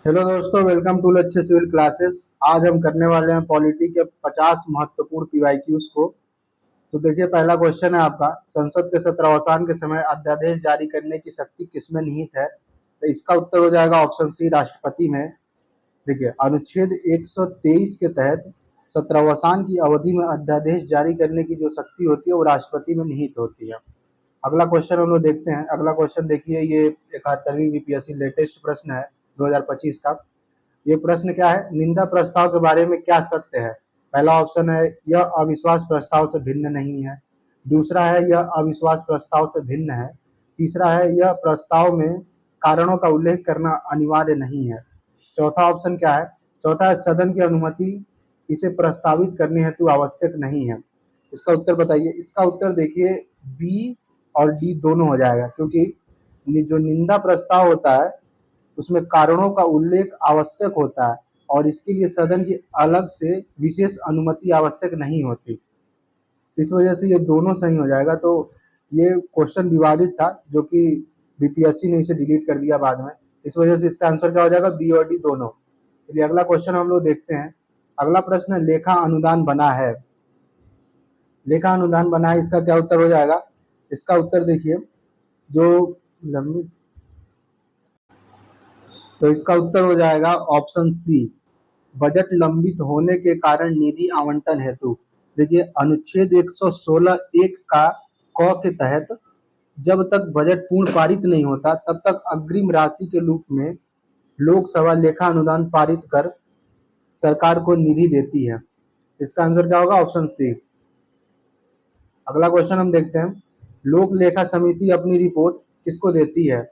Hello दोस्तों, welcome to लक्ष्य civil classes. आज हम करने वाले हैं पॉलिटी के 50 महत्वपूर्ण पीवाईक्यूज को। तो देखिए, पहला क्वेश्चन है आपका, संसद के सत्रावसान के समय अध्यादेश जारी करने की शक्ति किसमें निहित है? तो इसका उत्तर हो जाएगा ऑप्शन सी, राष्ट्रपति में। देखिए, अनुच्छेद 123 के तहत सत्रावसान की अवधि में अध्यादेश जारी करने की जो शक्ति होती है वो राष्ट्रपति में निहित होती है। अगला क्वेश्चन हम लोग देखते हैं। अगला क्वेश्चन देखिए, ये 71वीं बीपीएससी लेटेस्ट प्रश्न है 2025 का। ये प्रश्न क्या है? निंदा प्रस्ताव के बारे में क्या सत्य है? पहला ऑप्शन है, यह अविश्वास प्रस्ताव से भिन्न नहीं है। दूसरा है, यह अविश्वास प्रस्ताव से भिन्न है। तीसरा है, यह प्रस्ताव में कारणों का उल्लेख करना अनिवार्य नहीं है। चौथा ऑप्शन क्या है? चौथा है, सदन की अनुमति इसे प्रस्तावित करने हेतु आवश्यक नहीं है। इसका उत्तर बताइए। इसका उत्तर देखिए, बी और डी दोनों हो जाएगा, क्योंकि जो निंदा प्रस्ताव होता है उसमें कारणों का उल्लेख आवश्यक होता है और इसके लिए सदन की अलग से विशेष अनुमति आवश्यक नहीं होती। इस वजह से ये दोनों सही हो जाएगा। तो ये क्वेश्चन विवादित था, जो कि बीपीएससी ने इसे डिलीट कर दिया बाद में। इस वजह से इसका आंसर क्या हो जाएगा? बी और डी दोनों। चलिए अगला क्वेश्चन हम लोग देखते हैं। अगला प्रश्न, लेखा अनुदान बना है। लेखा अनुदान बना है, इसका क्या उत्तर हो जाएगा? इसका उत्तर देखिए, जो लंबी तो इसका उत्तर हो जाएगा ऑप्शन सी, बजट लंबित होने के कारण निधि आवंटन हेतु। देखिए, अनुच्छेद 116 एक का क के तहत जब तक बजट पूर्ण पारित नहीं होता तब तक अग्रिम राशि के रूप में लोकसभा लेखा अनुदान पारित कर सरकार को निधि देती है। इसका आंसर क्या होगा? Option C. अगला क्वेश्चन हम देखते हैं। लोक लेखा समिति अपनी रिपोर्ट किसको देती है?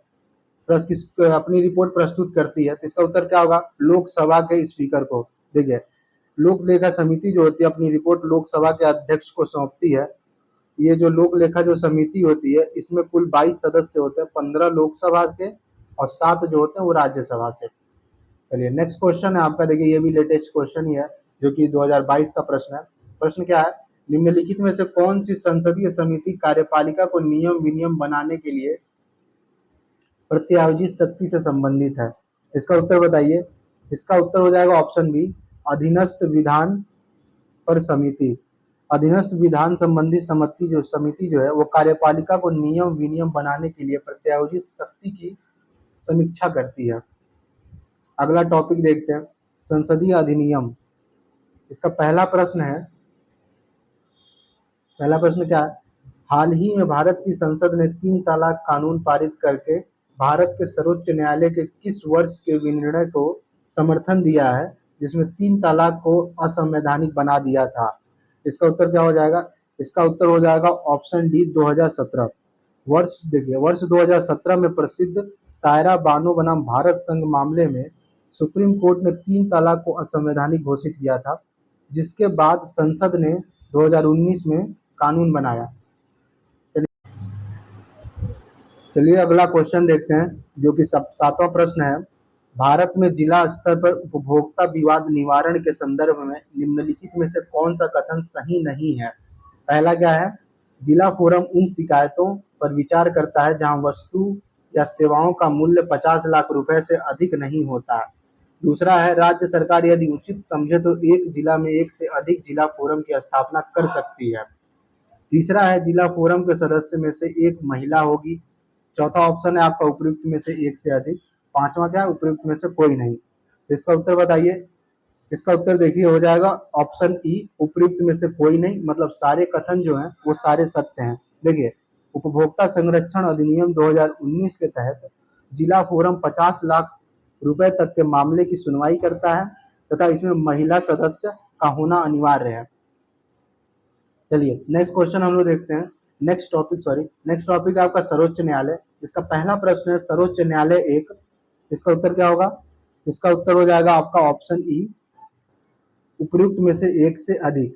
अपनी रिपोर्ट प्रस्तुत करती है। तो इसका उत्तर क्या होगा? लोकसभा के स्पीकर को। देखिए, लोक लेखा समिति जो होती है अपनी रिपोर्ट लोकसभा के अध्यक्ष को सौंपती है। ये जो लोक लेखा जो समिति होती है इसमें कुल 22 सदस्य होते हैं, 15 लोकसभा के और 7 जो होते हैं वो राज्यसभा से। चलिए नेक्स्ट क्वेश्चन है आपका। देखिए, ये भी लेटेस्ट क्वेश्चन ही है, जो कि 2022 का प्रश्न है। प्रश्न क्या है? निम्नलिखित में से कौन सी संसदीय समिति कार्यपालिका को नियम विनियम बनाने के लिए प्रत्यायोजित शक्ति से संबंधित है? इसका उत्तर बताइए। इसका उत्तर हो जाएगा ऑप्शन बी, अधीनस्थ विधान पर समिति। अधीनस्थ विधान संबंधी समिति जो है वो कार्यपालिका को नियम विनियम बनाने के लिए प्रत्यायोजित शक्ति की समीक्षा करती है। अगला टॉपिक देखते हैं, संसदीय अधिनियम। इसका पहला प्रश्न है, पहला प्रश्न क्या है? हाल ही में भारत की संसद ने 3 तलाक कानून पारित करके भारत के सर्वोच्च न्यायालय के किस वर्ष के विनिर्णय को समर्थन दिया है, जिसमें 3 तलाक को असंवैधानिक बना दिया था? इसका उत्तर क्या हो जाएगा? इसका उत्तर हो जाएगा ऑप्शन डी, 2017। वर्ष देखिए, वर्ष 2017 में प्रसिद्ध सायरा बानो बनाम भारत संघ मामले में सुप्रीम कोर्ट ने 3 तलाक को असंवैधानिक घोषित किया था, जिसके बाद संसद ने 2019 में कानून बनाया। चलिए अगला क्वेश्चन देखते हैं, जो कि 7वां प्रश्न है। भारत में जिला स्तर पर उपभोक्ता विवाद निवारण के संदर्भ में निम्नलिखित में से कौन सा कथन सही नहीं है? पहला क्या है? जिला फोरम उन शिकायतों पर विचार करता है जहां वस्तु या सेवाओं का मूल्य 50 लाख रुपए से अधिक नहीं होता। दूसरा है, राज्य सरकार यदि उचित समझे तो एक जिला में एक से अधिक जिला फोरम की स्थापना कर सकती है। तीसरा है, जिला फोरम के सदस्य में से एक महिला होगी। चौथा ऑप्शन है आपका, उपयुक्त में से एक से अधिक। पांचवा क्या है? उपयुक्त में से कोई नहीं। तो इसका उत्तर बताइए। इसका उत्तर देखिए हो जाएगा ऑप्शन ई, उपयुक्त में से कोई नहीं, मतलब सारे कथन जो हैं वो सारे सत्य हैं। देखिए, उपभोक्ता संरक्षण अधिनियम 2019 के तहत जिला फोरम 50 लाख रुपए तक के मामले की सुनवाई करता है तथा इसमें महिला सदस्य का होना अनिवार्य है। चलिए नेक्स्ट क्वेश्चन हम लोग देखते हैं। नेक्स्ट टॉपिक है आपका सर्वोच्च न्यायालय। इसका पहला प्रश्न है, सर्वोच्च न्यायालय एक। इसका उत्तर क्या होगा? इसका उत्तर हो जाएगा आपका ऑप्शन ई, उपयुक्त में से एक से अधिक।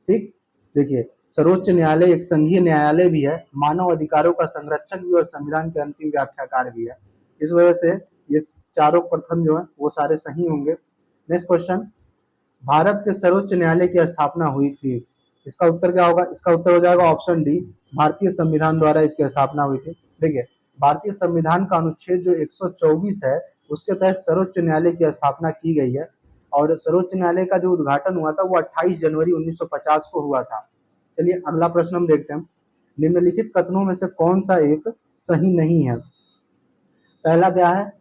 ठीक, देखिए, सर्वोच्च न्यायालय एक संघीय न्यायालय भी है, मानव अधिकारों का संरक्षक भी और संविधान के अंतिम व्याख्याकार भी है। इस वजह से ये चारों प्रथम जो है वो सारे सही होंगे। नेक्स्ट क्वेश्चन, भारत के सर्वोच्च न्यायालय की स्थापना हुई थी। इसका उत्तर क्या होगा? इसका उत्तर हो जाएगा ऑप्शन डी, भारतीय संविधान द्वारा इसकी स्थापना हुई थी। देखिए, भारतीय संविधान का अनुच्छेद जो 124 है उसके तहत सर्वोच्च न्यायालय की स्थापना की गई है और सर्वोच्च न्यायालय का जो उद्घाटन हुआ था वो 28 जनवरी 1950 को हुआ था। चलिए अगला प्रश्न हम देखते हैं, निम्नलिखित कथनों में से कौन सा एक सही नहीं है। पहला क्या है,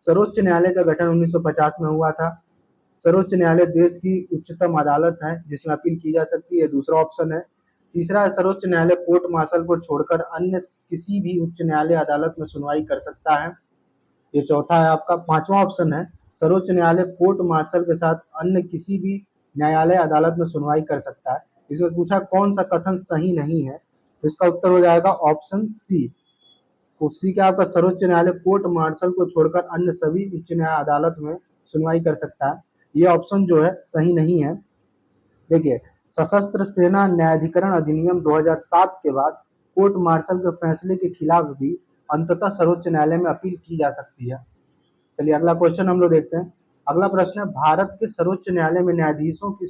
सर्वोच्च न्यायालय का गठन 1950 में हुआ था। सर्वोच्च न्यायालय देश की उच्चतम अदालत है जिसमें अपील की जा सकती है, दूसरा ऑप्शन है। तीसरा है, सर्वोच्च न्यायालय कोर्ट मार्शल को छोड़कर अन्य किसी भी उच्च न्यायालय अदालत में सुनवाई कर सकता है, ये चौथा है आपका। पांचवा ऑप्शन है, सर्वोच्च न्यायालय कोर्ट मार्शल के साथ अन्य किसी भी न्यायालय अदालत में सुनवाई कर सकता है। इसमें पूछा कौन सा कथन सही नहीं है, तो इसका उत्तर हो जाएगा ऑप्शन सी। सी क्या आपका, सर्वोच्च न्यायालय कोर्ट मार्शल को छोड़कर अन्य सभी उच्च न्याय अदालत में सुनवाई कर सकता है, ये ऑप्शन जो है सही नहीं है। देखिए, सशस्त्र सेना न्यायाधिकरण अधिनियम 2007 के बाद कोर्ट मार्शल के फैसले के खिलाफ भी अंततः सर्वोच्च न्यायालय में अपील की जा सकती है। चलिए अगला क्वेश्चन हम लोग देखते हैं। अगला प्रश्न है, भारत के सर्वोच्च न्यायालय में न्यायाधीशों की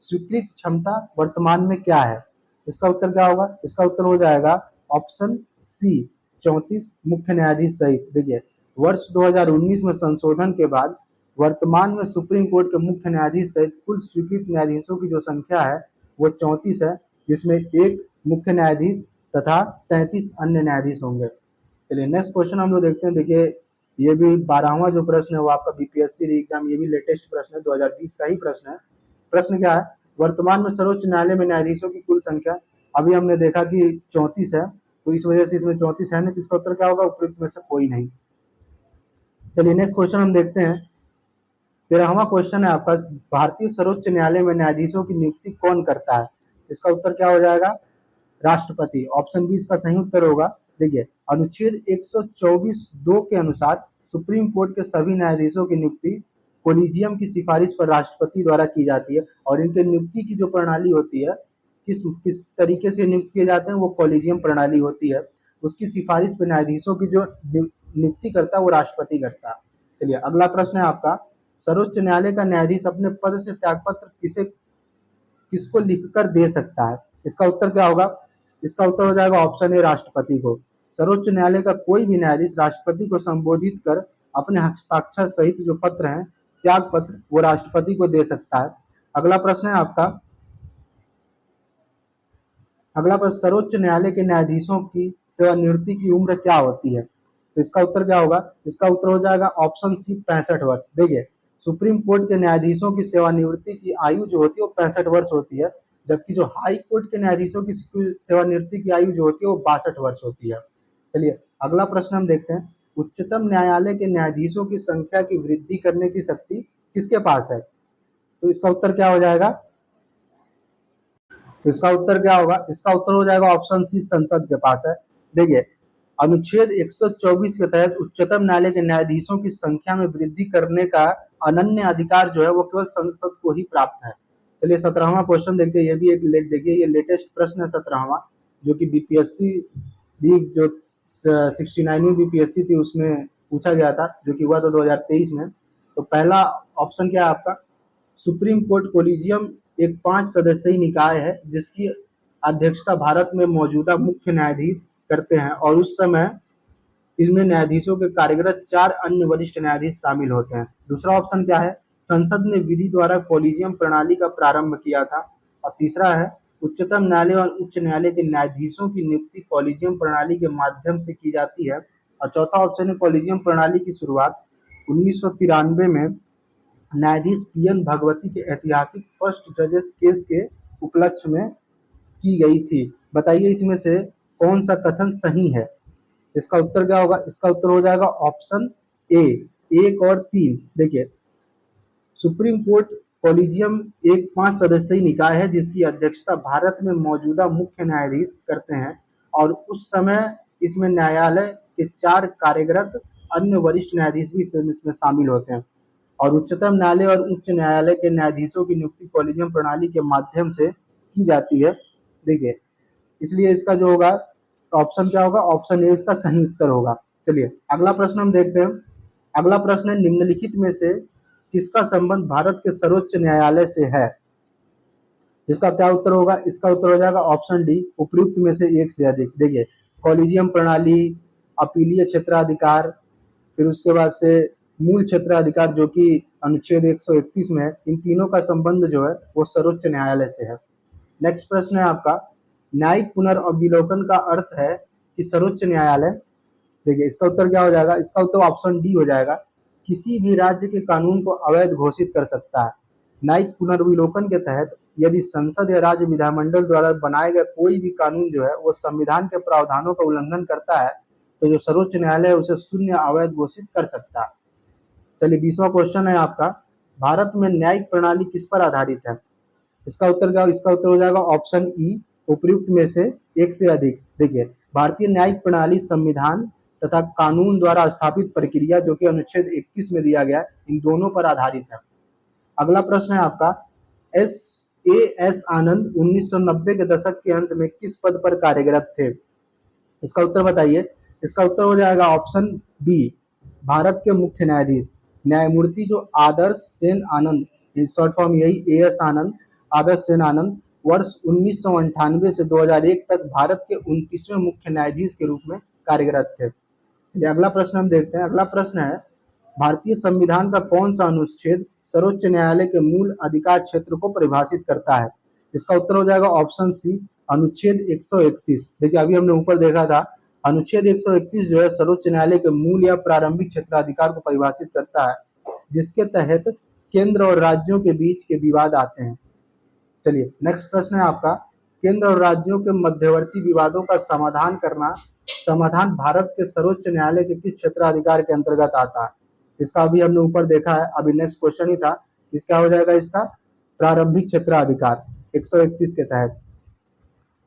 स्वीकृत क्षमता वर्तमान में क्या है। इसका उत्तर क्या होगा, इसका उत्तर हो जाएगा ऑप्शन सी, 34 मुख्य न्यायाधीश सहित। देखिए, वर्ष 2019 में संशोधन के बाद वर्तमान में सुप्रीम कोर्ट के मुख्य न्यायाधीश सहित कुल स्वीकृत न्यायाधीशों की जो संख्या है वो 34 है, जिसमें एक मुख्य न्यायाधीश तथा 33 अन्य न्यायाधीश होंगे। चलिए नेक्स्ट क्वेश्चन हम लोग देखते हैं। देखिए, ये भी 12वां जो प्रश्न है वो आपका बीपीएससी एग्जाम, ये भी लेटेस्ट प्रश्न है, 2020 का ही प्रश्न है। प्रश्न क्या है, वर्तमान में सर्वोच्च न्यायालय में न्यायाधीशों की कुल संख्या, अभी हमने देखा कि 34 है, तो इस वजह से इसमें 34 है नहीं, तो इसका उत्तर क्या होगा, उपयुक्त में से कोई नहीं। चलिए नेक्स्ट क्वेश्चन हम देखते हैं। 13वां क्वेश्चन है आपका, भारतीय सर्वोच्च न्यायालय में न्यायाधीशों की नियुक्ति कौन करता है। इसका उत्तर क्या हो जाएगा, राष्ट्रपति। ऑप्शन बी इसका सही उत्तर होगा। देखिए, अनुच्छेद 124(2) के अनुसार सुप्रीम कोर्ट के सभी न्यायाधीशों की नियुक्ति कोलिजियम की सिफारिश पर राष्ट्रपति द्वारा की जाती है, और इनके नियुक्ति की जो प्रणाली होती है, किस किस तरीके से नियुक्त किए जाते हैं, वो कोलिजियम प्रणाली होती है। उसकी सिफारिश पर न्यायाधीशों की जो नियुक्ति करता है वो राष्ट्रपति करता है। चलिए अगला प्रश्न है आपका, सर्वोच्च न्यायालय का न्यायाधीश अपने पद से त्यागपत्र किसको लिखकर दे सकता है। इसका उत्तर क्या होगा, इसका उत्तर हो जाएगा ऑप्शन ए, राष्ट्रपति को। सर्वोच्च न्यायालय का कोई भी न्यायाधीश राष्ट्रपति को संबोधित कर अपने हस्ताक्षर सहित जो पत्र हैं, त्याग पत्र, वो राष्ट्रपति को दे सकता है। अगला प्रश्न है आपका, सर्वोच्च न्यायालय के न्यायाधीशों की सेवानिवृत्ति की उम्र क्या होती है। तो इसका उत्तर क्या होगा, इसका उत्तर हो जाएगा ऑप्शन सी, 65 वर्ष। देखिए, सुप्रीम कोर्ट के न्यायाधीशों की सेवानिवृत्ति की आयु जो होती है वो 65 वर्ष होती है, जबकि जो हाई कोर्ट के न्यायाधीशों की सेवानिवृत्ति की आयु जो होती है वो 62 वर्ष होती है। चलिए अगला प्रश्न हम देखते हैं, उच्चतम न्यायालय के न्यायाधीशों की संख्या की वृद्धि करने की शक्ति किसके पास है। तो इसका उत्तर क्या हो जाएगा, तो इसका उत्तर क्या होगा, इसका उत्तर हो जाएगा ऑप्शन सी, संसद के पास है। देखिए, अनुच्छेद 124 के तहत उच्चतम न्यायालय के न्यायाधीशों की संख्या में वृद्धि करने का अनन्य अधिकार जो है वो केवल संसद को ही प्राप्त है। चलिए 17वां क्वेश्चन देखते हैं, ये भी एक देखिए, ये लेटेस्ट प्रश्न है 17वां, जो कि बीपीएससी भी जो 69वीं बीपीएससी थी उसमें पूछा गया था, जो कि हुआ था 2023 में। तो पहला ऑप्शन क्या है आपका, सुप्रीम कोर्ट कोलिजियम एक 5 सदस्यीय निकाय है जिसकी अध्यक्षता भारत में मौजूदा मुख्य न्यायाधीश करते हैं, और उस समय इसमें न्यायाधीशों के कार्यरत 4 अन्य वरिष्ठ न्यायाधीश शामिल होते हैं। दूसरा ऑप्शन क्या है, संसद ने विधि द्वारा कोलिजियम प्रणाली का प्रारंभ किया था। और तीसरा है, उच्चतम न्यायालय और उच्च न्यायालय के न्यायाधीशों की नियुक्ति कोलिजियम प्रणाली के माध्यम से की जाती है। और चौथा ऑप्शन है, कोलिजियम प्रणाली की शुरुआत 1993 में न्यायाधीश पीएन भगवती के ऐतिहासिक फर्स्ट जजेस केस के उपलक्ष्य में की गई थी। बताइए इसमें से कौन सा कथन सही है। इसका उत्तर क्या होगा, इसका उत्तर हो जाएगा ऑप्शन ए, 1 और 3। देखिए, सुप्रीम कोर्ट कोलिजियम एक 5 सदस्यीय निकाय है जिसकी अध्यक्षता भारत में मौजूदा मुख्य न्यायाधीश करते हैं, और उस समय इसमें न्यायालय के 4 कार्यरत अन्य वरिष्ठ न्यायाधीश भी इसमें शामिल होते हैं। और उच्चतम न्यायालय और उच्च न्यायालय के न्यायाधीशों की नियुक्ति कोलिजियम प्रणाली के माध्यम से की जाती है। देखिए, इसलिए इसका जो होगा ऑप्शन क्या होगा, ऑप्शन ए इसका सही उत्तर होगा। चलिए अगला प्रश्न हम देखते हैं। अगला प्रश्न है, निम्नलिखित में से किसका संबंध भारत के सर्वोच्च न्यायालय से है। इसका क्या उत्तर होगा, इसका उत्तर हो जाएगा ऑप्शन डी, उपयुक्त में से एक से अधिक। देखिए, कोलिजियम प्रणाली, अपीलीय क्षेत्राधिकार, फिर उसके बाद से मूल क्षेत्राधिकार जो कि अनुच्छेद 131 में है, इन तीनों का संबंध जो है वो सर्वोच्च न्यायालय से है। नेक्स्ट प्रश्न है आपका, न्यायिक पुनर्अवलोकन का अर्थ है कि सर्वोच्च न्यायालय, देखिए इसका उत्तर क्या हो जाएगा, इसका उत्तर ऑप्शन डी हो जाएगा, किसी भी राज्य के कानून को अवैध घोषित कर सकता है। न्यायिक पुनर्विलोकन के तहत यदि संसद या राज्य विधानमंडल द्वारा बनाए गए कोई भी कानून जो है वो संविधान के प्रावधानों का उल्लंघन करता है तो जो सर्वोच्च न्यायालय है उसे शून्य अवैध घोषित कर सकता है। चलिए 20वां क्वेश्चन है आपका, भारत में न्यायिक प्रणाली किस पर आधारित है? इसका उत्तर हो जाएगा ऑप्शन ई, उपयुक्त में से एक से अधिक। देखिए भारतीय न्यायिक प्रणाली संविधान तथा कानून द्वारा स्थापित प्रक्रिया जो कि अनुच्छेद 21 में दिया गया है, इन दोनों पर आधारित है। अगला प्रश्न है आपका, एस आनंद 1990 के दशक के अंत में किस पद पर कार्यरत थे? इसका उत्तर बताइए। इसका उत्तर हो जाएगा ऑप्शन बी, भारत के मुख्य न्यायाधीश न्यायमूर्ति जो आदर्श सेन आनंद, इन शॉर्ट फॉर्म यही एस आनंद, आदर्श सेन आनंद वर्ष 1998 से 2001 तक भारत के 29वें मुख्य न्यायाधीश के रूप में कार्यरत थे। अगला प्रश्न हम देखते हैं। अगला प्रश्न है, भारतीय संविधान का कौन सा अनुच्छेद सर्वोच्च न्यायालय के मूल अधिकार क्षेत्र को परिभाषित करता है? इसका उत्तर हो जाएगा ऑप्शन सी, अनुच्छेद 131। देखिए अभी हमने ऊपर देखा था, अनुच्छेद 131 जो है सर्वोच्च न्यायालय के मूल या प्रारंभिक क्षेत्राधिकार को परिभाषित करता है, जिसके तहत केंद्र और राज्यों के बीच के विवाद आते हैं। चलिए नेक्स्ट प्रश्न है आपका, केंद्र और राज्यों के मध्यवर्ती विवादों का समाधान भारत के सर्वोच्च न्यायालय के किस क्षेत्राधिकार के अंतर्गत आता है? इसका अभी हमने ऊपर देखा है, अभी नेक्स्ट क्वेश्चन ही था, इसका हो जाएगा इसका प्रारंभिक क्षेत्राधिकार 131 के तहत।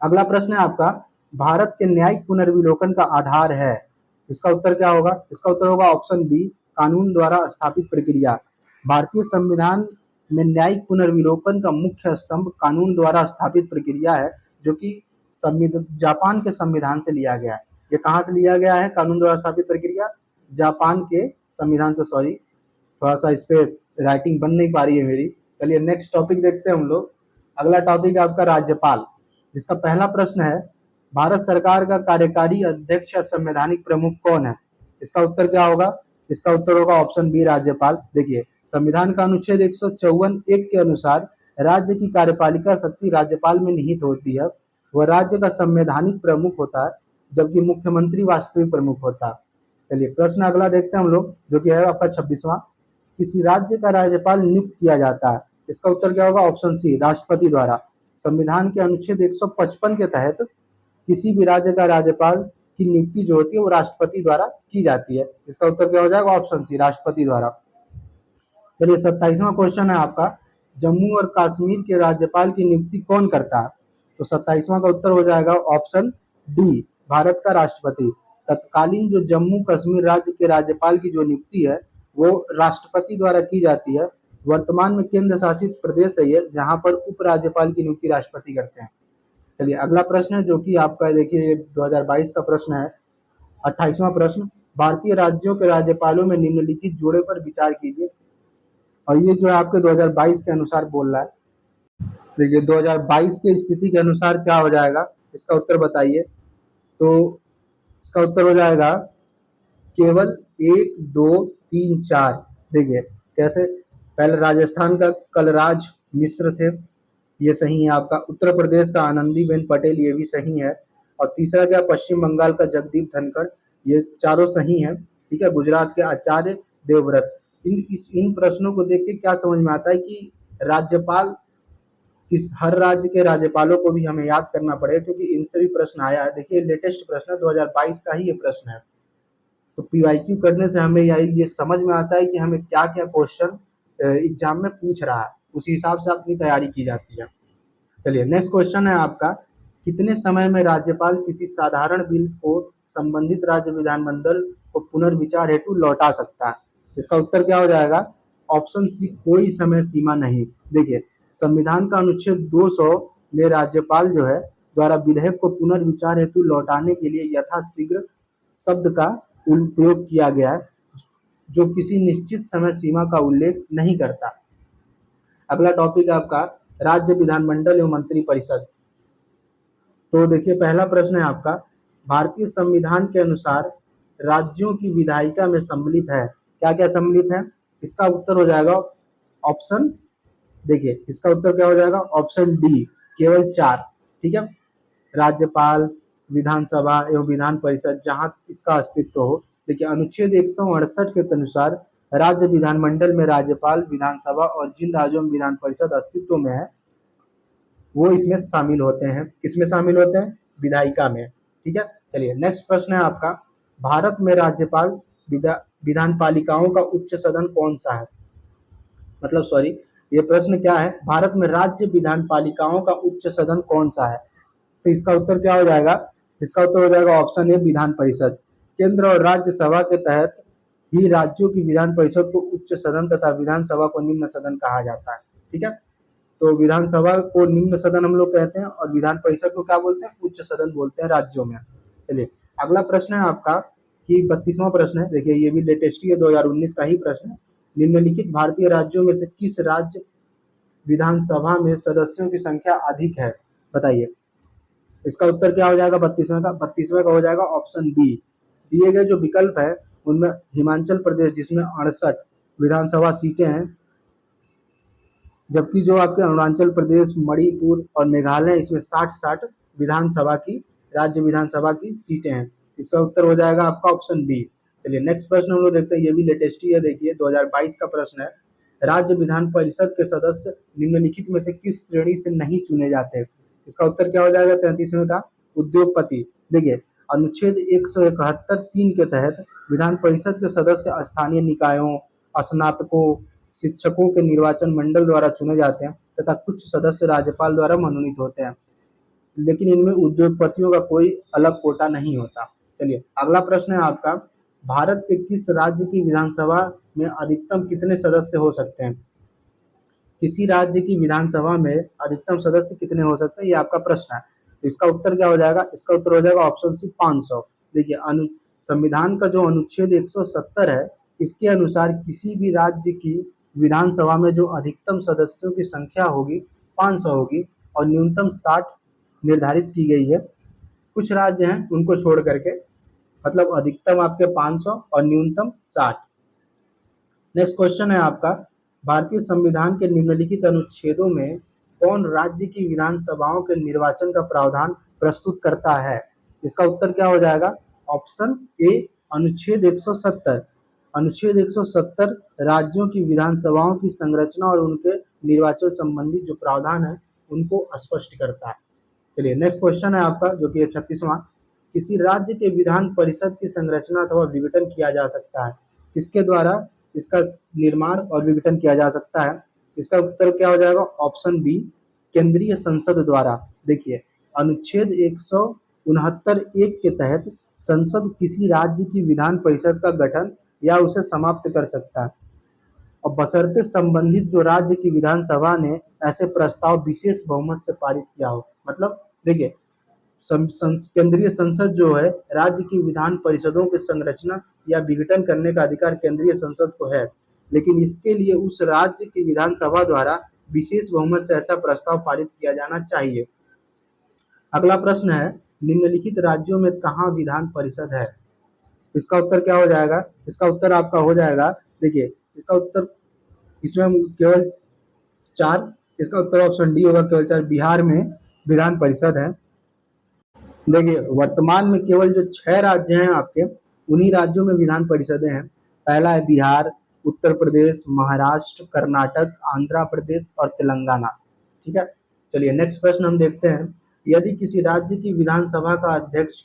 अगला प्रश्न है आपका, भारत के न्यायिक पुनर्विलोकन का आधार है? इसका उत्तर क्या होगा? इसका उत्तर होगा ऑप्शन बी, कानून द्वारा स्थापित प्रक्रिया। भारतीय संविधान में न्यायिक पुनर्विलोकन का मुख्य स्तंभ कानून द्वारा स्थापित प्रक्रिया है, जो कि जापान के संविधान से लिया गया है। ये कहाँ से लिया गया है कानून द्वारा स्थापित प्रक्रिया? जापान के संविधान से। सॉरी, थोड़ा सा इस पे राइटिंग बन नहीं पा रही है मेरी। चलिए नेक्स्ट टॉपिक देखते हैं हम लोग। अगला टॉपिक है आपका राज्यपाल, जिसका पहला प्रश्न है, भारत सरकार का कार्यकारी अध्यक्ष या संवैधानिक प्रमुख कौन है? इसका उत्तर क्या होगा? इसका उत्तर होगा ऑप्शन बी, राज्यपाल। देखिए संविधान का अनुच्छेद 154(1) के अनुसार राज्य की कार्यपालिका शक्ति राज्यपाल में निहित होती है। वह राज्य का संवैधानिक प्रमुख होता है, जबकि मुख्यमंत्री वास्तविक प्रमुख होता है। चलिए प्रश्न अगला देखते हैं हम लोग, जो कि है आपका 26वां, किसी राज्य का राज्यपाल नियुक्त किया जाता है? इसका उत्तर क्या होगा? ऑप्शन सी, राष्ट्रपति द्वारा। संविधान के अनुच्छेद 155 के तहत किसी भी राज्य का राज्यपाल की नियुक्ति जो होती है वो राष्ट्रपति द्वारा की जाती है। इसका उत्तर क्या हो जाएगा? ऑप्शन सी, राष्ट्रपति द्वारा। चलिए 27वां क्वेश्चन है आपका, जम्मू और कश्मीर के राज्यपाल की नियुक्ति कौन करता है? तो 27वां का उत्तर हो जाएगा ऑप्शन डी, भारत का राष्ट्रपति। तत्कालीन जो जम्मू कश्मीर राज्य के राज्यपाल की जो नियुक्ति है वो राष्ट्रपति द्वारा की जाती है। वर्तमान में केंद्र शासित प्रदेश है ये, जहां पर उपराज्यपाल की नियुक्ति राष्ट्रपति करते हैं। चलिए अगला प्रश्न है जो कि आपका, देखिए 2022 का प्रश्न है, 28वां प्रश्न, भारतीय राज्यों के राज्यपालों में निम्नलिखित जोड़े पर विचार कीजिए। और ये जो है आपके 2022 के अनुसार बोल रहा है। देखिए 2022 की स्थिति के अनुसार क्या हो जाएगा, इसका उत्तर बताइए। तो इसका उत्तर हो जाएगा केवल 1, 2, 3, 4। देखिए कैसे, पहले राजस्थान का कलराज मिश्र थे, ये सही है आपका। उत्तर प्रदेश का आनंदीबेन पटेल, ये भी सही है। और तीसरा क्या, पश्चिम बंगाल का जगदीप धनखड़, ये चारों सही है। ठीक है, गुजरात के आचार्य देवव्रत। इन प्रश्नों को देख के क्या समझ में आता है कि राज्यपाल, इस हर राज्य के राज्यपालों को भी हमें याद करना पड़ेगा, क्योंकि इनसे भी प्रश्न आया है। देखिए लेटेस्ट प्रश्न है, 2022 का ही ये प्रश्न है। तो पीवाईक्यू करने से हमें ये समझ में आता है कि हमें क्या क्या क्वेश्चन एग्जाम में पूछ रहा है, उसी हिसाब से अपनी तैयारी की जाती है। चलिए नेक्स्ट क्वेश्चन है आपका, कितने समय में राज्यपाल किसी साधारण बिल को संबंधित राज्य विधानमंडल को पुनर्विचार हेतु लौटा सकता है? इसका उत्तर क्या हो जाएगा? ऑप्शन सी, कोई समय सीमा नहीं। देखिए संविधान का अनुच्छेद 200 में राज्यपाल जो है द्वारा विधेयक को पुनर्विचार हेतु लौटाने के लिए यथाशीघ्र शब्द का उपयोग किया गया है, जो किसी निश्चित समय सीमा का उल्लेख नहीं करता। अगला टॉपिक है आपका, राज्य विधानमंडल एवं मंत्री परिषद। तो देखिए पहला प्रश्न है आपका, भारतीय संविधान के अनुसार राज्यों की विधायिका में सम्मिलित है? क्या क्या सम्मिलित है? इसका उत्तर हो जाएगा ऑप्शन, देखिए इसका उत्तर क्या हो जाएगा, ऑप्शन डी, केवल 4। ठीक है, राज्यपाल, विधानसभा एवं विधान परिषद जहां इसका अस्तित्व हो। देखिए अनुच्छेद 168 के अनुसार राज्य विधानमंडल में राज्यपाल, विधानसभा और जिन राज्यों में विधान परिषद अस्तित्व में है वो इसमें शामिल होते हैं। किसमें शामिल होते हैं? विधायिका में। ठीक है, चलिए नेक्स्ट प्रश्न है आपका, भारत में राज्यपाल विधान पालिकाओं का उच्च सदन कौन सा है? मतलब सॉरी, ये प्रश्न क्या है, भारत में राज्य विधान पालिकाओं का उच्च सदन कौन सा है? तो इसका उत्तर क्या हो जाएगा? इसका उत्तर हो जाएगा ऑप्शन ए, विधान परिषद। केंद्र और राज्य सभा के तहत ही राज्यों की विधान परिषद को उच्च सदन तथा विधानसभा को निम्न सदन कहा जाता है। ठीक है, तो विधानसभा को निम्न सदन हम लोग कहते हैं और विधान परिषद को क्या बोलते हैं? उच्च सदन बोलते हैं राज्यों में। चलिए अगला प्रश्न है आपका कि 32वां प्रश्न है, देखिए ये भी लेटेस्ट ही है, 2019 का ही प्रश्न है। निम्नलिखित भारतीय राज्यों में से किस राज्य विधानसभा में सदस्यों की संख्या अधिक है? बताइए। इसका उत्तर क्या हो जाएगा 32वें का? 32वें का हो जाएगा ऑप्शन बी। दिए गए जो विकल्प है उनमें हिमाचल प्रदेश जिसमें 68 विधानसभा सीटें हैं, जबकि जो आपके अरुणाचल प्रदेश, मणिपुर और मेघालय इसमें 60-60 विधानसभा की, राज्य विधानसभा की सीटें हैं। इसका उत्तर हो जाएगा आपका ऑप्शन बी। चलिए नेक्स्ट प्रश्न हम लोग देखते हैं, ये भी लेटेस्ट ही है, देखिए 2022 का प्रश्न है। राज्य विधान परिषद के सदस्य निम्नलिखित में से किस श्रेणी से नहीं चुने जाते? इसका उत्तर क्या हो जाएगा 33वें का? उद्योगपति। देखिए अनुच्छेद 171(3) के तहत विधान परिषद के सदस्य स्थानीय निकायों, स्नातकों, शिक्षकों के निर्वाचन मंडल द्वारा चुने जाते हैं तथा कुछ सदस्य राज्यपाल द्वारा मनोनीत होते हैं, लेकिन इनमें उद्योगपतियों का कोई अलग कोटा नहीं होता। चलिए अगला प्रश्न है आपका, भारत के किस राज्य की विधानसभा में अधिकतम कितने सदस्य हो सकते हैं? किसी राज्य की विधानसभा में अधिकतम सदस्य कितने हो सकते हैं, ये आपका प्रश्न है। तो इसका उत्तर क्या हो जाएगा? इसका उत्तर हो जाएगा ऑप्शन सी, 500। देखिए संविधान का जो अनुच्छेद 170 है इसके अनुसार किसी भी राज्य की विधानसभा में जो अधिकतम सदस्यों की संख्या होगी 500 होगी और न्यूनतम 60 निर्धारित की गई है। कुछ राज्य हैं उनको छोड़ करके, मतलब अधिकतम आपके 500 और न्यूनतम 60। नेक्स्ट क्वेश्चन है आपका, भारतीय संविधान के निम्नलिखित अनुच्छेदों में कौन राज्य की विधानसभाओं के निर्वाचन का प्रावधान प्रस्तुत करता है? इसका उत्तर क्या हो जाएगा? ऑप्शन ए, अनुच्छेद 170। अनुच्छेद 170 राज्यों की विधानसभाओं की संरचना और उनके निर्वाचन संबंधी जो प्रावधान है उनको स्पष्ट करता है। चलिए नेक्स्ट क्वेश्चन है आपका जो कि 36वां, किसी राज्य के विधान परिषद की संरचना अथवा विघटन किया जा सकता है? किसके द्वारा इसका निर्माण और विघटन किया जा सकता है? इसका उत्तर क्या हो जाएगा? ऑप्शन बी, केंद्रीय संसद द्वारा। देखिए अनुच्छेद 169(1) के तहत संसद किसी राज्य की विधान परिषद का गठन या उसे समाप्त कर सकता है और बशर्ते संबंधित जो राज्य की विधानसभा ने ऐसे प्रस्ताव विशेष बहुमत से पारित किया हो। मतलब देखिए केंद्रीय संसद जो है राज्य की विधान परिषदों की संरचना या विघटन करने का अधिकार केंद्रीय संसद को है, लेकिन इसके लिए उस राज्य की विधानसभा द्वारा विशेष बहुमत से ऐसा प्रस्ताव पारित किया जाना चाहिए। अगला प्रश्न है, निम्नलिखित राज्यों में कहाँ विधान परिषद है? इसका उत्तर क्या हो जाएगा? इसका उत्तर आपका हो जाएगा, देखिए इसका उत्तर इसमें केवल 4, इसका उत्तर ऑप्शन डी होगा, केवल 4 बिहार में विधान परिषद है। देखिए वर्तमान में केवल जो 6 राज्य हैं आपके, उन्हीं राज्यों में विधान परिषदें हैं। पहला है बिहार, उत्तर प्रदेश, महाराष्ट्र, कर्नाटक, आंध्र प्रदेश और तेलंगाना। ठीक है, चलिए नेक्स्ट प्रश्न हम देखते हैं, यदि किसी राज्य की विधानसभा का अध्यक्ष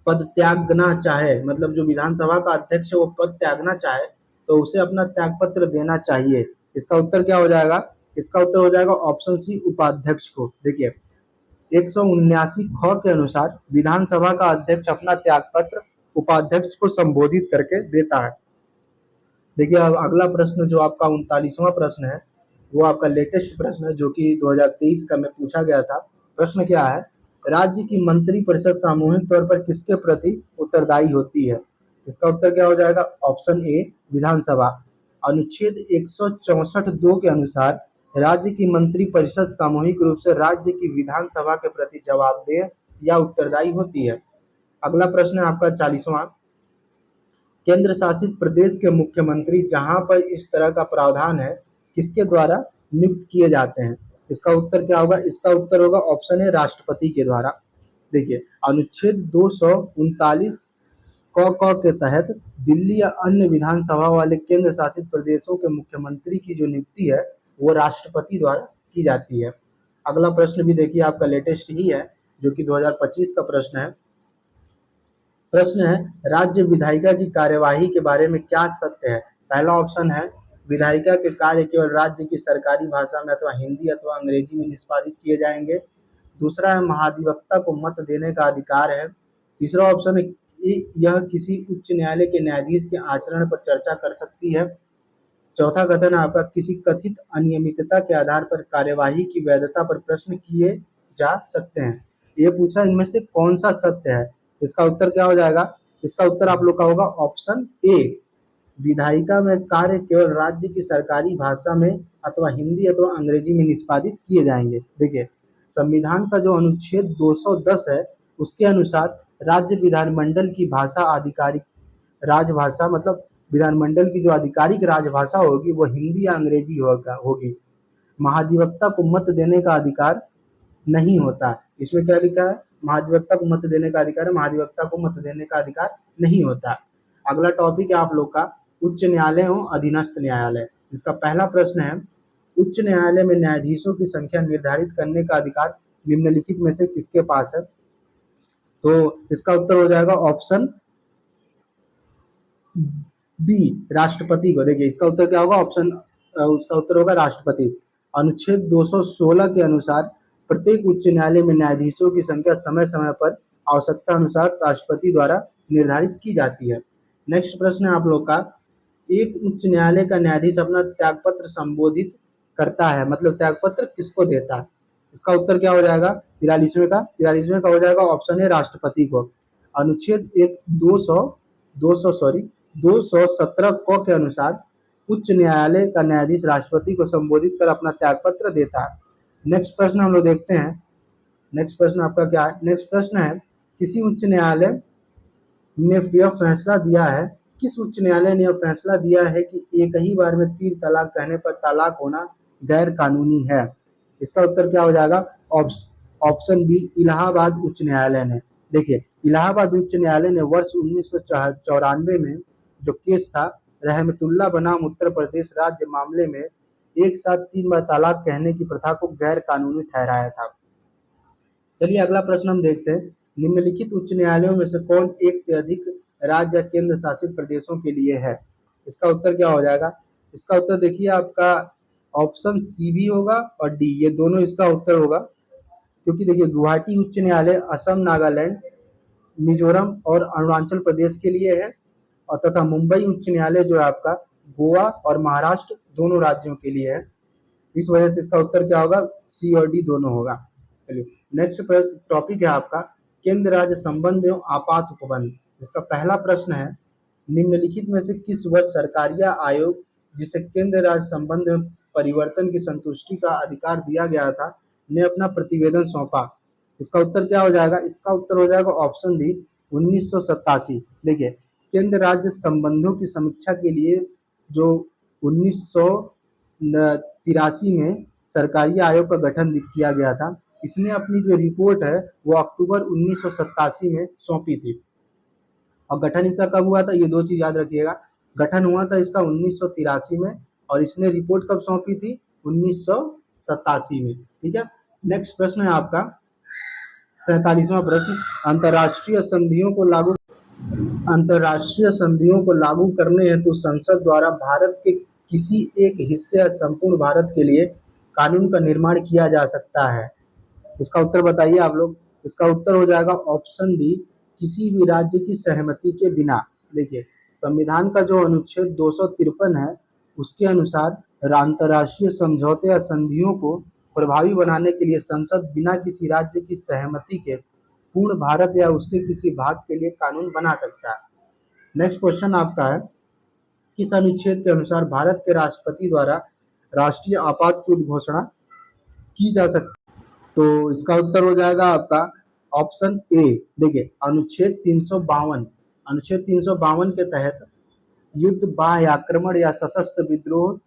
पद त्यागना चाहे, मतलब जो विधानसभा का अध्यक्ष है वो पद त्यागना चाहे तो उसे अपना त्यागपत्र देना चाहिए। इसका उत्तर क्या हो जाएगा? इसका उत्तर हो जाएगा ऑप्शन सी, उपाध्यक्ष को। देखिए 179 ख के अनुसार विधानसभा का अध्यक्ष अपना त्यागपत्र उपाध्यक्ष को संबोधित करके देता है। देखिए अब अगला प्रश्न जो आपका 39वां प्रश्न है वो आपका लेटेस्ट प्रश्न है जो कि 2023 का में पूछा गया था। प्रश्न क्या है, राज्य की मंत्री परिषद सामूहिक तौर पर किसके प्रति उत्तरदायी होती है? इसका उत्तर क्या हो जाएगा? ऑप्शन ए, विधानसभा। अनुच्छेद 164(2) के अनुसार राज्य की मंत्री परिषद सामूहिक रूप से राज्य की विधानसभा के प्रति जवाबदेह या उत्तरदायी होती है। अगला प्रश्न है आपका 40वां। केंद्र शासित प्रदेश के मुख्यमंत्री जहां पर इस तरह का प्रावधान है किसके द्वारा नियुक्त किए जाते हैं? इसका उत्तर क्या होगा? इसका उत्तर होगा ऑप्शन है राष्ट्रपति के द्वारा। देखिए, अनुच्छेद 239 क के तहत दिल्ली या अन्य विधानसभा वाले केंद्र शासित प्रदेशों के मुख्यमंत्री की जो नियुक्ति है वो राष्ट्रपति द्वारा की जाती है। अगला प्रश्न भी देखिए आपका लेटेस्ट ही है, जो कि 2025 का प्रश्न है। प्रश्न है, राज्य विधायिका की कार्यवाही के बारे में क्या सत्य है? पहला ऑप्शन है विधायिका के कार्य केवल राज्य की सरकारी भाषा में अथवा हिंदी अथवा अंग्रेजी में निष्पादित किए जाएंगे। दूसरा है महाधिवक्ता को मत देने का अधिकार है। तीसरा ऑप्शन है यह किसी उच्च न्यायालय के न्यायाधीश के आचरण पर चर्चा कर सकती है। चौथा कथन है आपका किसी कथित अनियमितता के आधार पर कार्यवाही की वैधता पर प्रश्न किए जा सकते हैं। ये पूछा इनमें से कौन सा सत्य है? इसका उत्तर क्या हो जाएगा? इसका उत्तर आप लोग का होगा ऑप्शन ए, विधायिका में कार्य केवल राज्य की सरकारी भाषा में अथवा हिंदी अथवा अंग्रेजी में निष्पादित किए जाएंगे। देखिए, संविधान का जो अनुच्छेद 210 है उसके अनुसार राज्य विधानमंडल की भाषा आधिकारिक राजभाषा, मतलब विधानमंडल की जो आधिकारिक राजभाषा होगी वो हिंदी या अंग्रेजी होगी। महाधिवक्ता को मत देने का अधिकार नहीं होता। इसमें क्या लिखा है? महाधिवक्ता को मत देने का अधिकार है, महाधिवक्ता को मत देने का अधिकार नहीं होता। अगला टॉपिक है आप लोग का उच्च न्यायालय और अधीनस्थ न्यायालय। इसका पहला प्रश्न है, उच्च न्यायालय में न्यायाधीशों की संख्या निर्धारित करने का अधिकार निम्नलिखित में से किसके पास है? तो इसका उत्तर हो जाएगा ऑप्शन बी, राष्ट्रपति को। देखिए, इसका उत्तर क्या होगा? उसका उत्तर होगा राष्ट्रपति। अनुच्छेद 216 के अनुसार प्रत्येक उच्च न्यायालय में न्यायाधीशों की संख्या समय समय पर आवश्यकता अनुसार राष्ट्रपति द्वारा निर्धारित की जाती है। नेक्स्ट प्रश्न है आप लोग का, एक उच्च न्यायालय का न्यायाधीश अपना त्यागपत्र संबोधित करता है, मतलब त्यागपत्र किसको देता है? इसका उत्तर क्या हो जाएगा? 43वें का हो जाएगा ऑप्शन है राष्ट्रपति को। अनुच्छेद 217 क के अनुसार उच्च न्यायालय का न्यायाधीश राष्ट्रपति को संबोधित कर अपना त्यागपत्र देता है। नेक्स्ट प्रश्न हम लोग देखते हैं। नेक्स्ट प्रश्न आपका क्या है? नेक्स्ट प्रश्न है, किसी उच्च न्यायालय ने यह फैसला दिया है, किस उच्च न्यायालय ने यह फैसला दिया है कि एक ही बार में 3 तलाक कहने पर तलाक होना गैर कानूनी है? इसका उत्तर क्या हो जाएगा? ऑप्शन बी, इलाहाबाद उच्च न्यायालय ने। देखिए, इलाहाबाद उच्च न्यायालय ने वर्ष 1994 में जो केस था रहमतुल्लाह बनाम उत्तर प्रदेश राज्य मामले में एक साथ 3 बार तलाक कहने की प्रथा को गैर कानूनी ठहराया था। चलिए अगला प्रश्न हम देखते हैं, निम्नलिखित उच्च न्यायालयों में से कौन एक से अधिक राज्य या केंद्र शासित प्रदेशों के लिए है? इसका उत्तर क्या हो जाएगा? इसका उत्तर देखिए आपका ऑप्शन सी भी होगा और डी, ये दोनों इसका उत्तर होगा। क्योंकि देखिए, गुवाहाटी उच्च न्यायालय असम, नागालैंड, मिजोरम और अरुणाचल प्रदेश के लिए है, और तथा मुंबई उच्च न्यायालय जो है आपका गोवा और महाराष्ट्र दोनों राज्यों के लिए है। इस वजह से इसका उत्तर क्या होगा? सी और डी दोनों होगा। चलिए नेक्स्ट टॉपिक है आपका केंद्र राज्य संबंध एवं आपात उपबंध। इसका पहला प्रश्न है, निम्नलिखित में से किस वर्ष सरकारिया आयोग जिसे केंद्र राज्य संबंध में परिवर्तन की संतुष्टि का अधिकार दिया गया था ने अपना प्रतिवेदन सौंपा? इसका उत्तर क्या हो जाएगा? इसका उत्तर हो जाएगा ऑप्शन डी, 1987। देखिए, केंद्र राज्य संबंधों की समीक्षा के लिए जो 1983 में सरकारी आयोग का गठन किया गया था, इसने अपनी जो रिपोर्ट है वो अक्टूबर 1987 में सौंपी थी। और गठन इसका कब हुआ था? ये दो चीज याद रखिएगा, गठन हुआ था इसका 1983 में और इसने रिपोर्ट कब सौंपी थी? 1987 में। ठीक है, नेक्स्ट प्रश्न है आपका 47वां प्रश्न, अंतर्राष्ट्रीय संधियों को लागू करने हेतु संसद द्वारा भारत के किसी एक हिस्से या संपूर्ण भारत के लिए कानून का निर्माण किया जा सकता है? इसका उत्तर बताइए आप लोग। इसका उत्तर हो जाएगा ऑप्शन डी, किसी भी राज्य की सहमति के बिना। देखिए, संविधान का जो अनुच्छेद 253 है उसके अनुसार अंतर्राष्ट्रीय समझौते या संधियों को प्रभावी बनाने के लिए संसद बिना किसी राज्य की सहमति के पूर्ण भारत या उसके किसी भाग के लिए कानून बना सकता है। नेक्स्ट क्वेश्चन आपका है, किस अनुच्छेद के अनुसार भारत के राष्ट्रपति द्वारा राष्ट्रीय आपात की घोषणा की जा सकती है? तो इसका उत्तर हो जाएगा आपका ऑप्शन ए, देखिए अनुच्छेद 352 के तहत युद्ध, बाह्य आक्रमण या सशस्त्र विद्रोह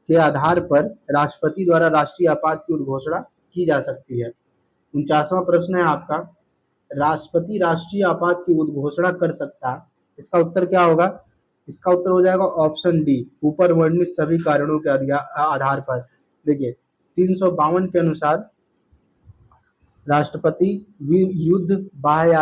के आधार पर राष्ट्रपति द्वारा राष्ट्रीय आपात की उद्घोषणा की जा सकती है। 49वां प्रश्न है आपका, राष्ट्रपति राष्ट्रीय आपात की उद्घोषणा कर सकता है। इसका उत्तर क्या होगा? इसका उत्तर हो जाएगा ऑप्शन डी, ऊपर वर्णित सभी कारणों के आधार पर। देखिए 352 के अनुसार राष्ट्रपति युद्ध, बाह्य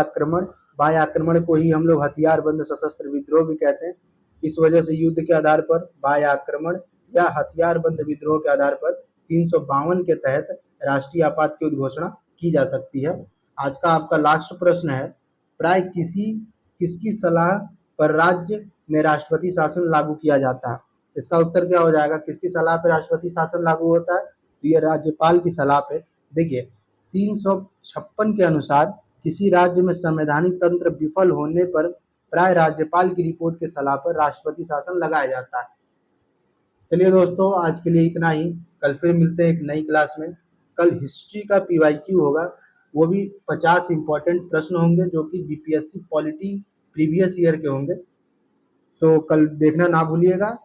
आक्रमण को ही हम लोग हथियार बंद सशस्त्र विद्रोह भी कहते हैं। इस वजह से युद्ध के आधार पर, बाह्य आक्रमण या हथियार बंद विद्रोह के आधार पर 352 के तहत राष्ट्रीय आपात की उद्घोषणा की जा सकती है। आज का आपका लास्ट प्रश्न है, प्राय किसकी सलाह पर राज्य में राष्ट्रपति शासन लागू किया जाता है? इसका उत्तर क्या हो जाएगा? किसकी सलाह पर राष्ट्रपति शासन लागू होता है? तो ये राज्यपाल की सलाह पे। देखिए 356 के अनुसार किसी राज्य में संवैधानिक तंत्र विफल होने पर प्राय राज्यपाल की रिपोर्ट के सलाह पर राष्ट्रपति शासन लगाया जाता है। चलिए दोस्तों, आज के लिए इतना ही। कल फिर मिलते हैं एक नई क्लास में। कल हिस्ट्री का पीवाईक्यू होगा, वो भी 50 इंपॉर्टेंट प्रश्न होंगे जो कि बीपीएससी पॉलिटी प्रीवियस ईयर के होंगे। तो कल देखना ना भूलिएगा।